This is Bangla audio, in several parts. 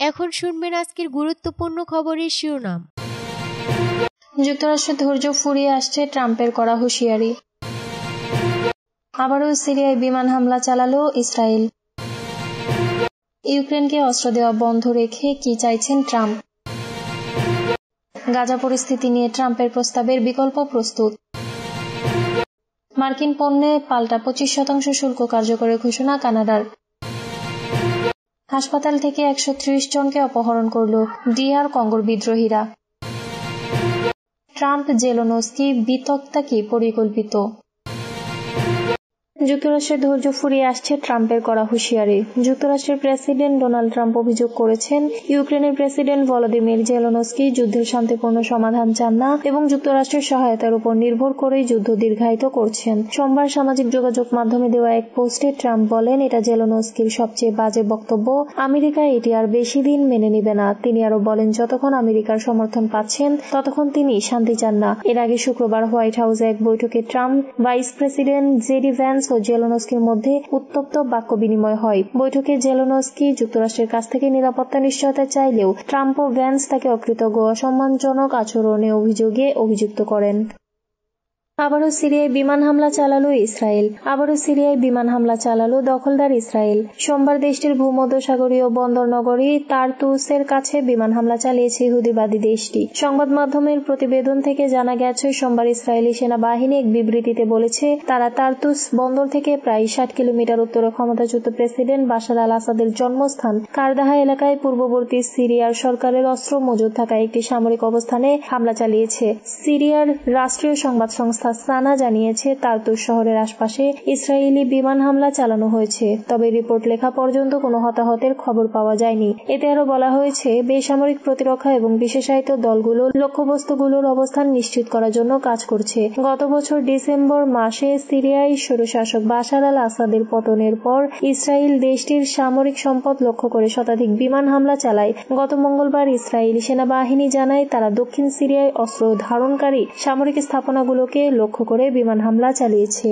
এখন শুনবেন আজকের গুরুত্বপূর্ণ খবরের শিরোনাম। যুক্তরাষ্ট্রের ধৈর্য ফুরিয়ে আসছে, ট্রাম্পের করা হুঁশিয়ারি। আবারও সিরিয়ায় বিমান হামলা চালালো ইসরায়েল। ইউক্রেনকে অস্ত্র দেওয়া বন্ধ রেখে কি চাইছেন ট্রাম্প? গাজা পরিস্থিতি নিয়ে ট্রাম্পের প্রস্তাবের বিকল্প প্রস্তুত। মার্কিন পণ্যে পাল্টা 25% শুল্ক কার্যকরের ঘোষণা কানাডার। হাসপাতাল থেকে 130 জনকে অপহরণ করল DR কঙ্গোর বিদ্রোহীরা। ট্রাম্প জেলেনস্কি বিতক্তা কি পরিকল্পিত? যুক্তরাষ্ট্রের ধৈর্য ফুরিয়ে আসছে, ট্রাম্পের করা হুঁশিয়ারি। যুক্তরাষ্ট্রের প্রেসিডেন্ট ডোনাল্ড ট্রাম্প অভিযোগ করেছেন, ইউক্রেনের প্রেসিডেন্ট ভলোদিমির জেলেনস্কি যুদ্ধের শান্তিপূর্ণ সমাধান চান না এবং যুক্তরাষ্ট্রের সহায়তার উপর নির্ভর করেই যুদ্ধ দীর্ঘায়িত করছেন। সোমবার সামাজিক যোগাযোগ মাধ্যমে দেওয়া এক পোস্টে ট্রাম্প বলেন, এটা জেলেনস্কির সবচেয়ে বাজে বক্তব্য। আমেরিকা এটি আর বেশি দিন মেনে নেবে না। তিনি আরো বলেন, যতক্ষণ আমেরিকার সমর্থন পাচ্ছেন ততক্ষণ তিনি শান্তি চান না। এর আগে শুক্রবার হোয়াইট হাউসে এক বৈঠকে Trump, vice president JD Vance ও জেলেনস্কির মধ্যে উত্তপ্ত বাক্য বিনিময় হয়। বৈঠকে জেলেনস্কি যুক্তরাষ্ট্রের কাছ থেকে নিরাপত্তা নিশ্চয়তা চাইলেও ট্রাম্প ও ভ্যান্স তাকে অকৃতজ্ঞ অসম্মানজনক আচরণে অভিযুক্ত করেন। আবারও সিরিয়ায় বিমান হামলা চালালো ইসরায়েল। দখলদার ইসরায়েল। সোমবার দেশটির ভূমধ্যসাগরীয় বন্দর নগরী তারতুসের কাছে বিমান হামলা চালিয়েছে ইহুদিবাদী দেশটি। সংবাদ মাধ্যমের প্রতিবেদন থেকে জানা গেছে, সোমবার ইসরায়েলি সেনাবাহিনী এক বিবৃতিতে বলেছে, তারা তারতুস বন্দর থেকে প্রায় 60 কিলোমিটার উত্তরে ক্ষমতাচ্যুত প্রেসিডেন্ট বাশার আল আসাদের জন্মস্থান কারদাহা এলাকায় পূর্ববর্তী সিরিয়ার সরকারের অস্ত্র মজুদ থাকা একটি সামরিক অবস্থানে হামলা চালিয়েছে। সিরিয়ার রাষ্ট্রীয় সংবাদ সংস্থা সানা জানিয়েছে, তারতুস শহরের আশপাশে ইসরায়েলি বিমান হামলা চালানো হয়েছে। তবে রিপোর্ট লেখা পর্যন্ত কোনো হতাহতের খবর পাওয়া যায়নি। এতে আরো বলা হয়েছে, বেসামরিক প্রতিরক্ষা এবং বিশেষায়িত দলগুলো লক্ষ্যবস্তুগুলোর অবস্থান নিশ্চিত করার জন্য কাজ করছে। গত বছর ডিসেম্বর মাসে সিরিয়ায় স্বৈরশাসক বাশার আল আসাদের পতনের পর ইসরায়েল দেশটির সামরিক সম্পদ লক্ষ্য করে শতাধিক বিমান হামলা চালায়। গত মঙ্গলবার ইসরায়েলি সেনাবাহিনী জানায়, তারা দক্ষিণ সিরিয়ায় অস্ত্র ধারণকারী সামরিক স্থাপনাগুলোকে লক্ষ্য করে বিমান হামলা চালিয়েছে।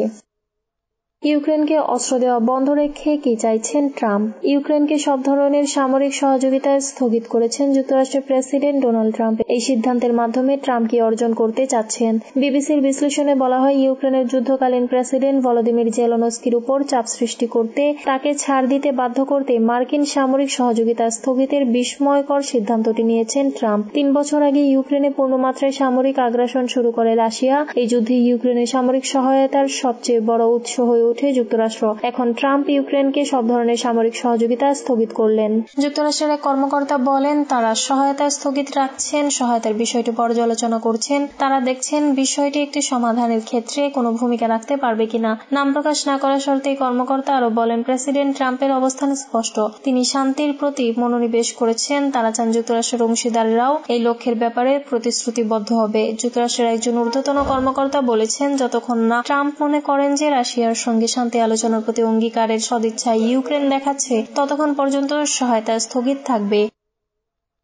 ইউক্রেনকে অস্ত্র দেওয়া বন্ধ রেখে কি চাইছেন ট্রাম্প? ইউক্রেনকে সব ধরনের সামরিক সহযোগিতা স্থগিত করেছেন যুক্তরাষ্ট্রের প্রেসিডেন্ট ডোনাল্ড ট্রাম্প। এই সিদ্ধান্তের মাধ্যমে ট্রাম্প কি অর্জন করতে চাচ্ছেন? বিবিসির বিশ্লেষণে বলা হয়, ইউক্রেনের যুদ্ধকালীন প্রেসিডেন্ট ভলোদিমির জেলেনস্কির উপর চাপ সৃষ্টি করতে, তাকে ছাড় দিতে বাধ্য করতে মার্কিন সামরিক সহযোগিতা স্থগিতের বিস্ময়কর সিদ্ধান্তটি নিয়েছেন ট্রাম্প। 3 বছর আগে ইউক্রেনে পূর্ণমাত্রায় সামরিক আগ্রাসন শুরু করে রাশিয়া। এই যুদ্ধে ইউক্রেনের সামরিক সহায়তার সবচেয়ে বড় উৎস হয়ে উঠে যুক্তরাষ্ট্র। এখন ট্রাম্প ইউক্রেনকে সব ধরনের সামরিক সহযোগিতা স্থগিত করলেন। যুক্তরাষ্ট্রের এক কর্মকর্তা বলেন, তারা সহায়তা স্থগিত রাখছেন, সহায়তার বিষয়টি পর্যালোচনা করছেন। তারা দেখছেন বিষয়টি একটি সমাধানের ক্ষেত্রে কোনো ভূমিকা রাখতে পারবে কিনা। নাম প্রকাশ না করার শর্তে এই কর্মকর্তা আরো বলেন, প্রেসিডেন্ট ট্রাম্পের অবস্থান স্পষ্ট। তিনি শান্তির প্রতি মনোনিবেশ করেছেন। তারা চান যুক্তরাষ্ট্রের অংশীদাররাও এই লক্ষ্যের ব্যাপারে প্রতিশ্রুতিবদ্ধ হবে। যুক্তরাষ্ট্রের একজন ঊর্ধ্বতন কর্মকর্তা বলেছেন, যতক্ষণ না ট্রাম্প মনে করেন যে রাশিয়ার সঙ্গে শান্তি আলোচনার প্রতি অঙ্গীকারের সদিচ্ছা ইউক্রেন দেখাচ্ছে, ততক্ষণ পর্যন্ত সহায়তা স্থগিত থাকবে।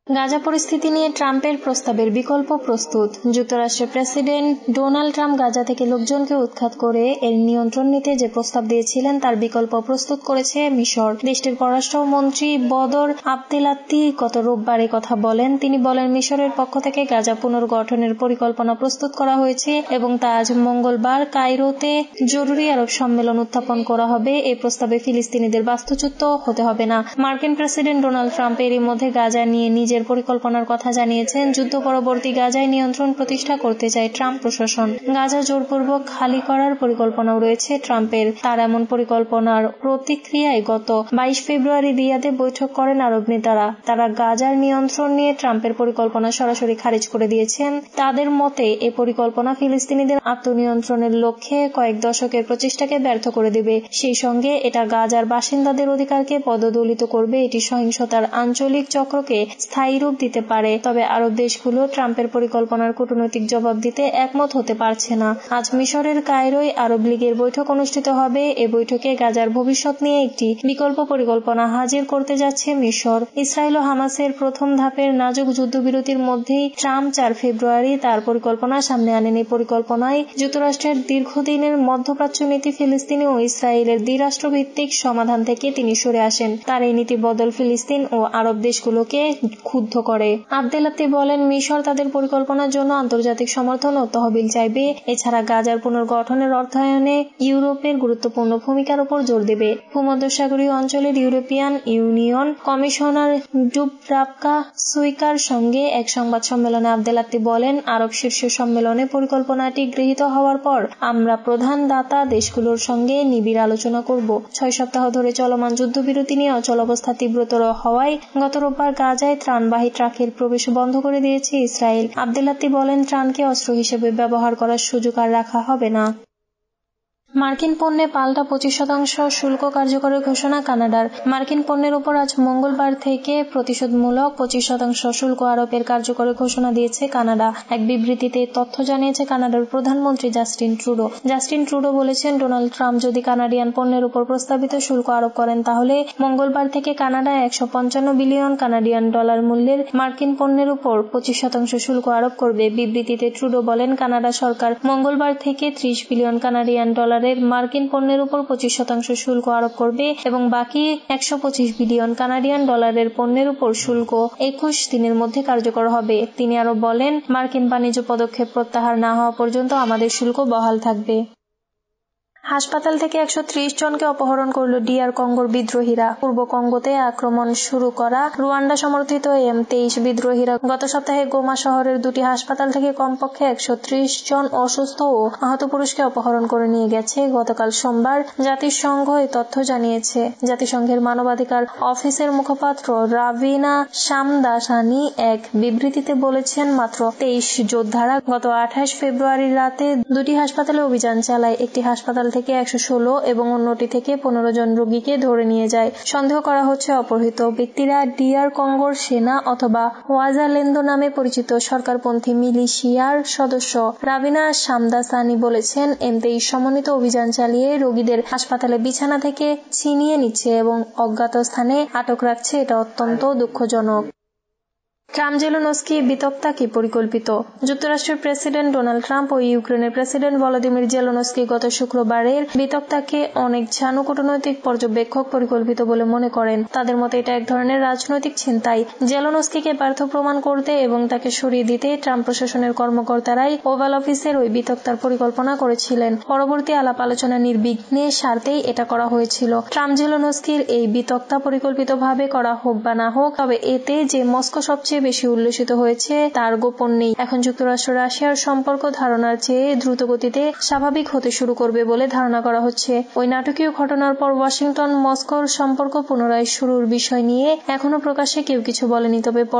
গাজা পরিস্থিতি নিয়ে ট্রাম্পের প্রস্তাবের বিকল্প প্রস্তুত। যুক্তরাষ্ট্রের প্রেসিডেন্ট ডোনাল্ড ট্রাম্প গাজা থেকে লোকজনকে উৎখাত করে এর নিয়ন্ত্রণ নিতে যে প্রস্তাব দিয়েছিলেন তার বিকল্প প্রস্তুত করেছে মিশর। দেশটির পররাষ্ট্রমন্ত্রী বদর আবদেলাত্তি গত রোববার কথা বলেন। তিনি বলেন, মিশরের পক্ষ থেকে গাজা পুনর্গঠনের পরিকল্পনা প্রস্তুত করা হয়েছে এবং তা আজ মঙ্গলবার কায়রোতে জরুরি আরব সম্মেলন উত্থাপন করা হবে। এই প্রস্তাবে ফিলিস্তিনিদের বাস্তুচ্যুত হতে হবে না। মার্কিন প্রেসিডেন্ট ডোনাল্ড ট্রাম্প এরই মধ্যে গাজা নিয়ে নিজের পরিকল্পনার কথা জানিয়েছেন। যুদ্ধ পরবর্তী গাজায় নিয়ন্ত্রণ প্রতিষ্ঠা করতে চায় ট্রাম্প প্রশাসন। গাজা জোরপূর্বক খালি করার পরিকল্পনাও রয়েছে ট্রাম্পের। তার এমন পরিকল্পনার প্রতিক্রিয়ায় গত 22 ফেব্রুয়ারি রিয়াদে বৈঠক করেন আরব নেতারা। তারা গাজার নিয়ন্ত্রণ নিয়ে ট্রাম্পের পরিকল্পনা সরাসরি খারিজ করে দিয়েছেন। তাদের মতে এ পরিকল্পনা ফিলিস্তিনিদের আত্মনিয়ন্ত্রণের লক্ষ্যে কয়েক দশকের প্রচেষ্টাকে ব্যর্থ করে দেবে। সেই সঙ্গে এটা গাজার বাসিন্দাদের অধিকারকে পদদলিত করবে। এটি সহিংসতার আঞ্চলিক চক্রকে স্থায়ী স্থায়ী রূপ দিতে পারে। তবে আরব দেশগুলো ট্রাম্পের পরিকল্পনার কূটনৈতিক জবাব দিতে একমত হতে পারছে না। আজ মিশরের কায়রোয় আরব লীগের বৈঠক অনুষ্ঠিত হবে। এ বৈঠকে গাজার ভবিষ্যৎ নিয়ে একটি বিকল্প পরিকল্পনা হাজির করতে যাচ্ছে মিশর। ইসরায়েল ও হামাসের প্রথম ধাপের নাজুক যুদ্ধবিরতির মধ্যেই ট্রাম্প 4 ফেব্রুয়ারি তার পরিকল্পনা সামনে আনেন। এই পরিকল্পনায় যুক্তরাষ্ট্রের দীর্ঘদিনের মধ্যপ্রাচ্য নীতি ফিলিস্তিনি ও ইসরায়েলের দ্বিরাষ্ট্রভিত্তিক সমাধান থেকে তিনি সরে আসেন। তার এই নীতি বদল ফিলিস্তিন ও আরব দেশগুলোকে ক্ষুব্ধ করে। আবদেলাত্তি বলেন, মিশর তাদের পরিকল্পনার জন্য আন্তর্জাতিক সমর্থন ও তহবিল চাইবে। এছাড়া গাজার পুনর্গঠনের অর্থায়নে ইউরোপের গুরুত্বপূর্ণ ভূমিকার উপর জোর দেবে। ভূমধ্যসাগরীয় অঞ্চলের ইউরোপিয়ান ইউনিয়ন কমিশনার ডুব্রাভকা সুইকার সঙ্গে এক সংবাদ সম্মেলনে আবদেলাত্তি বলেন, আরব শীর্ষ সম্মেলনে পরিকল্পনাটি গৃহীত হওয়ার পর আমরা প্রধান দাতা দেশগুলোর সঙ্গে নিবিড় আলোচনা করব। 6 সপ্তাহ ধরে চলমান যুদ্ধবিরতি নিয়ে অচল অবস্থা তীব্রতর হওয়ায় গত রোববার গাজায় ত্রাণবাহী ট্রাকের প্রবেশ বন্ধ করে দিয়েছে ইসরায়েল। আবদেলাত্তি বলেন, ত্রাণকে অস্ত্র হিসেবে ব্যবহার করার সুযোগ আর রাখা হবে না। মার্কিন পণ্যে পাল্টা 25% শুল্ক কার্যকরের ঘোষণা কানাডার। মার্কিন পণ্যের উপর আজ মঙ্গলবার থেকে প্রতিশোধমূলক 25% শুল্ক আরোপের কার্যকরের ঘোষণা দিয়েছে কানাডা। এক বিবৃতিতে তথ্য জানিয়েছে কানাডার প্রধানমন্ত্রী জাস্টিন ট্রুডো। জাস্টিন ট্রুডো বলেছেন, ডোনাল্ড ট্রাম্প যদি কানাডিয়ান পণ্যের উপর প্রস্তাবিত শুল্ক আরোপ করেন তাহলে মঙ্গলবার থেকে কানাডায় 155 বিলিয়ন কানাডিয়ান ডলার মূল্যের মার্কিন পণ্যের উপর 25% শুল্ক আরোপ করবে। বিবৃতিতে ট্রুডো বলেন, কানাডা সরকার মঙ্গলবার থেকে 30 বিলিয়ন কানাডিয়ান ডলার মার্কিন পণ্যের উপর 25% শুল্ক আরোপ করবে এবং বাকি 125 বিলিয়ন কানাডিয়ান ডলারের পণ্যের উপর শুল্ক 21 দিনের মধ্যে কার্যকর হবে। তিনি আরো বলেন, মার্কিন বাণিজ্য পদক্ষেপ প্রত্যাহার না হওয়া পর্যন্ত আমাদের শুল্ক বহাল থাকবে। হাসপাতাল থেকে 130 জনকে অপহরণ করল DR কঙ্গোর বিদ্রোহীরা। পূর্ব কঙ্গোতে আক্রমণ শুরু করা রুয়ান্ডা সমর্থিত M23 বিদ্রোহীরা গত সপ্তাহে গোমা শহরের 2টি হাসপাতাল থেকে কমপক্ষে 130 জন অসুস্থ ও আহত পুরুষকে অপহরণ করে নিয়ে গেছে। গতকাল সোমবার জাতিসংঘ এই তথ্য জানিয়েছে। জাতিসংঘের মানবাধিকার অফিসের মুখপাত্র রাভিনা শামদাসানি এক বিবৃতিতে বলেছেন, মাত্র 23 যোদ্ধারা গত 28 ফেব্রুয়ারি রাতে 2টি হাসপাতালে অভিযান চালায়। একটি হাসপাতাল থেকে 116 এবং অন্যটি থেকে 15 জন রোগীকে ধরে নিয়ে যায়। সন্দেহ করা হচ্ছে অপহৃত ব্যক্তিরা DR কঙ্গোর সেনা অথবা ওয়াজালেন্দো নামে পরিচিত সরকারপন্থী মিলিশিয়ার সদস্য। রাভিনা শামদাসানি বলেছেন, M23 সমন্বিত অভিযান চালিয়ে রোগীদের হাসপাতালে বিছানা থেকে ছিনিয়ে নিচ্ছে এবং অজ্ঞাত স্থানে আটক রাখছে। এটা অত্যন্ত দুঃখজনক। ট্রাম্প জেলেনস্কি বিতক্তা কি পরিকল্পিত? যুক্তরাষ্ট্রের প্রেসিডেন্ট ডোনাল্ড ট্রাম্প ও ইউক্রেনের প্রেসিডেন্ট ভলোদিমির জেলেনস্কি গত শুক্রবারের বিতক্তাকে অনেক ঝানু কূটনৈতিক পর্যবেক্ষক পরিকল্পিত বলে মনে করেন। তাদের মতে এটা এক ধরনের রাজনৈতিক ছিনতাই। জেলেনস্কিকে ব্যর্থ প্রমাণ করতে এবং তাকে সরিয়ে দিতে ট্রাম্প প্রশাসনের কর্মকর্তারাই ওভাল অফিসের ওই বিতক্তার পরিকল্পনা করেছিলেন। পরবর্তী আলাপ আলোচনা নির্বিঘ্নে সারতেই এটা করা হয়েছিল। ট্রাম্প জেলেনস্কির এই বিতক্তা পরিকল্পিতভাবে করা হোক বা না হোক, তবে এতে যে মস্কো সবচেয়ে বেশি উল্লসিত হয়েছে তার গোপন নেই। এখন যুক্তরাষ্ট্র রাশিয়ার সম্পর্ক ধারণার চেয়ে দ্রুত গতিতে স্বাভাবিক হতে শুরু করবে বলে ধারণা করা হচ্ছে। ওই নাটকীয় ঘটনার পর ওয়াশিংটন মস্কোর সম্পর্ক পুনরায় শুরুর বিষয় নিয়ে এখনো প্রকাশ্যে কেউ কিছু বলেনি। তবে